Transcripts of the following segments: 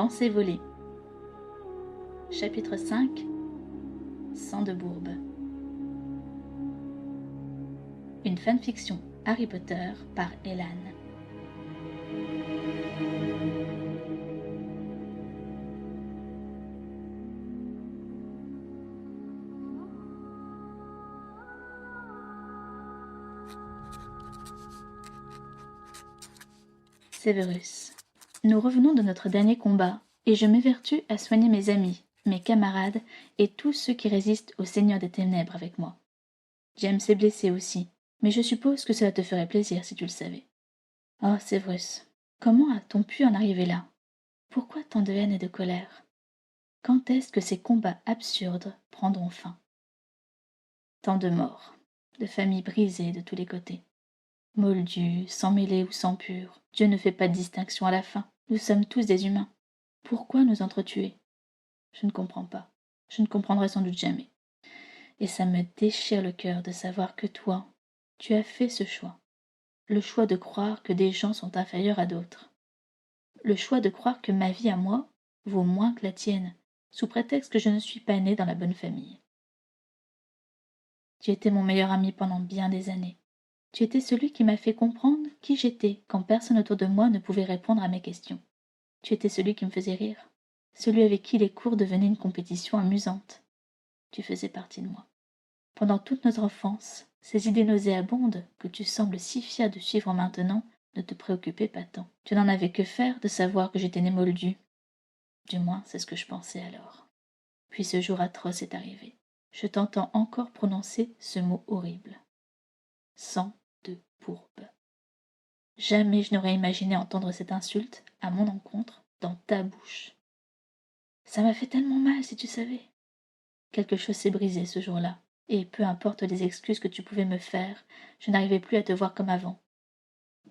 Pensée volée. Chapitre 5. Sang de bourbe. Une fanfiction Harry Potter par Elan. Severus. Nous revenons de notre dernier combat, et je m'évertue à soigner mes amis, mes camarades et tous ceux qui résistent au Seigneur des Ténèbres avec moi. James est blessé aussi, mais je suppose que cela te ferait plaisir si tu le savais. Oh, Severus, comment a-t-on pu en arriver là? Pourquoi tant de haine et de colère? Quand est-ce que ces combats absurdes prendront fin? Tant de morts, de familles brisées de tous les côtés. Moldus, sang mêlé ou sang pur, Dieu ne fait pas de distinction à la fin. Nous sommes tous des humains. Pourquoi nous entretuer? Je ne comprends pas. Je ne comprendrai sans doute jamais. Et ça me déchire le cœur de savoir que toi, tu as fait ce choix. Le choix de croire que des gens sont inférieurs à d'autres. Le choix de croire que ma vie à moi vaut moins que la tienne, sous prétexte que je ne suis pas née dans la bonne famille. Tu étais mon meilleur ami pendant bien des années. Tu étais celui qui m'a fait comprendre qui j'étais quand personne autour de moi ne pouvait répondre à mes questions. Tu étais celui qui me faisait rire, celui avec qui les cours devenaient une compétition amusante. Tu faisais partie de moi. Pendant toute notre enfance, ces idées nauséabondes que tu sembles si fier de suivre maintenant ne te préoccupaient pas tant. Tu n'en avais que faire de savoir que j'étais né moldu. Du moins, c'est ce que je pensais alors. Puis ce jour atroce est arrivé. Je t'entends encore prononcer ce mot horrible. Sang de bourbe. Jamais je n'aurais imaginé entendre cette insulte à mon encontre dans ta bouche. Ça m'a fait tellement mal si tu savais. Quelque chose s'est brisé ce jour-là, et peu importe les excuses que tu pouvais me faire, je n'arrivais plus à te voir comme avant.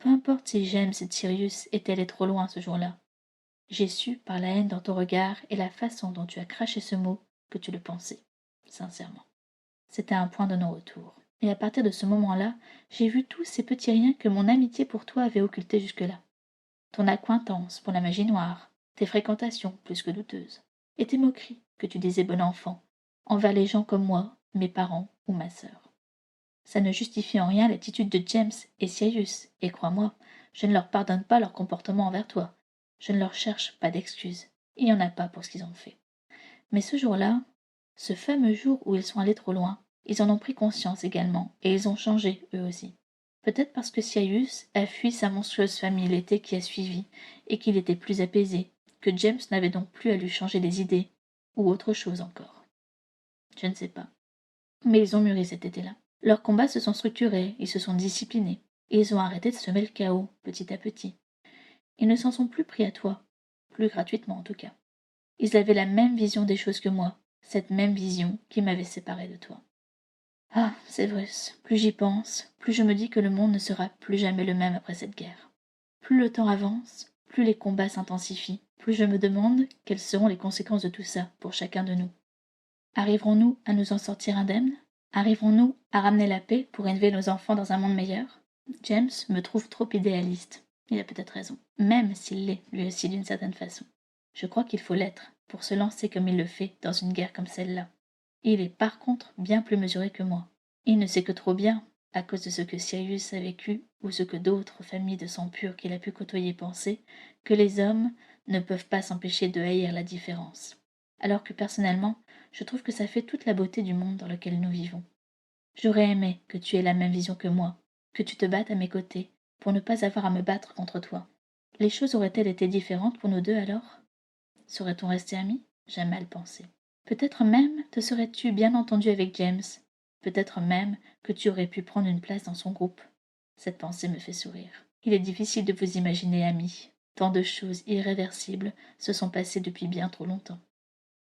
Peu importe si James et Sirius étaient allés trop loin ce jour-là. J'ai su, par la haine dans ton regard et la façon dont tu as craché ce mot, que tu le pensais, sincèrement. C'était un point de non-retour. Et à partir de ce moment-là, j'ai vu tous ces petits riens que mon amitié pour toi avait occultés jusque-là. Ton accointance pour la magie noire, tes fréquentations plus que douteuses, et tes moqueries que tu disais bon enfant, envers les gens comme moi, mes parents ou ma sœur. Ça ne justifie en rien l'attitude de James et Sirius, et crois-moi, je ne leur pardonne pas leur comportement envers toi. Je ne leur cherche pas d'excuses. Il n'y en a pas pour ce qu'ils ont fait. Mais ce jour-là, ce fameux jour où ils sont allés trop loin, ils en ont pris conscience également, et ils ont changé, eux aussi. Peut-être parce que Sirius a fui sa monstrueuse famille l'été qui a suivi, et qu'il était plus apaisé, que James n'avait donc plus à lui changer les idées, ou autre chose encore. Je ne sais pas. Mais ils ont mûri cet été-là. Leurs combats se sont structurés, ils se sont disciplinés, et ils ont arrêté de semer le chaos, petit à petit. Ils ne s'en sont plus pris à toi, plus gratuitement en tout cas. Ils avaient la même vision des choses que moi, cette même vision qui m'avait séparé de toi. Ah, Severus, plus j'y pense, plus je me dis que le monde ne sera plus jamais le même après cette guerre. Plus le temps avance, plus les combats s'intensifient, plus je me demande quelles seront les conséquences de tout ça pour chacun de nous. Arriverons-nous à nous en sortir indemnes? Arriverons-nous à ramener la paix pour élever nos enfants dans un monde meilleur? James me trouve trop idéaliste. Il a peut-être raison, même s'il l'est, lui aussi, d'une certaine façon. Je crois qu'il faut l'être, pour se lancer comme il le fait dans une guerre comme celle-là. Il est par contre bien plus mesuré que moi. Il ne sait que trop bien, à cause de ce que Sirius a vécu ou ce que d'autres familles de sang pur qu'il a pu côtoyer pensaient, que les hommes ne peuvent pas s'empêcher de haïr la différence. Alors que personnellement, je trouve que ça fait toute la beauté du monde dans lequel nous vivons. J'aurais aimé que tu aies la même vision que moi, que tu te battes à mes côtés, pour ne pas avoir à me battre contre toi. Les choses auraient-elles été différentes pour nous deux alors? Serait-on resté amis? J'ai mal pensé. Peut-être même te serais-tu bien entendu avec James. Peut-être même que tu aurais pu prendre une place dans son groupe. Cette pensée me fait sourire. Il est difficile de vous imaginer amis. Tant de choses irréversibles se sont passées depuis bien trop longtemps.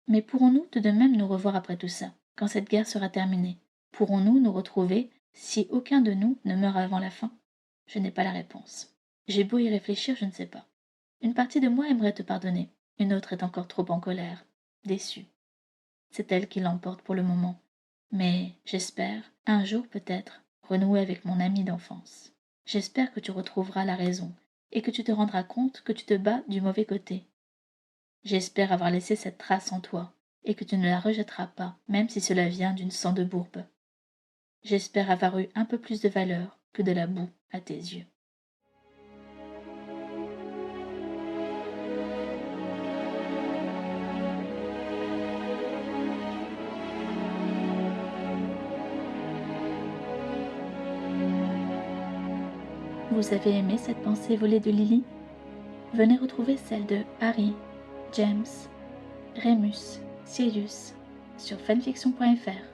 Mais pourrons-nous tout de même nous revoir après tout ça, quand cette guerre sera terminée? Pourrons-nous nous retrouver si aucun de nous ne meurt avant la fin? Je n'ai pas la réponse. J'ai beau y réfléchir, je ne sais pas. Une partie de moi aimerait te pardonner, une autre est encore trop en colère, déçue. C'est elle qui l'emporte pour le moment. Mais j'espère, un jour peut-être, renouer avec mon ami d'enfance. J'espère que tu retrouveras la raison et que tu te rendras compte que tu te bats du mauvais côté. J'espère avoir laissé cette trace en toi, et que tu ne la rejetteras pas, même si cela vient d'une sang de bourbe. J'espère avoir eu un peu plus de valeur que de la boue à tes yeux. Vous avez aimé cette pensée volée de Lily? Venez retrouver celle de Harry, James, Remus, Sirius sur fanfiction.fr.